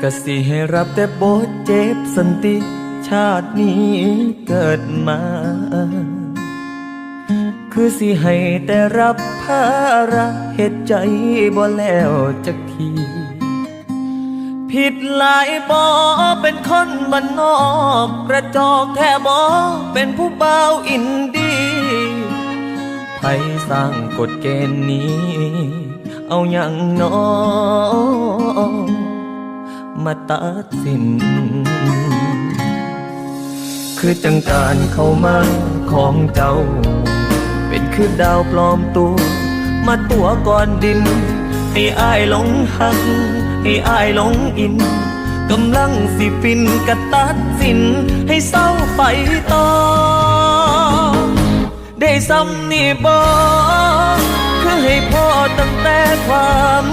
ก็สิให้รับแต่บทเจ็บสันติชาตินี้เกิดมาคือสิให้แต่รับภาระเหตุใจบ่แล้วจักทีผิดหลายบ่เป็นคนบ้านนอกกระจอกแท้บ่เป็นผู้เบาอินดีไผสร้างกฎเกณฑ์นี้เอาอย่างน้อมาตัดสินคือจังการเข้ามาของเจ้าเป็นคือดาวปลอมตัวมาตัวก่อนดินให้อายหลงหักให้อายหลงอินกำลังสิฟินกะตัดสินให้เศร้าไปต่อได้ซ้ำนี่บ่คือให้พ่อตั้งแต่ความ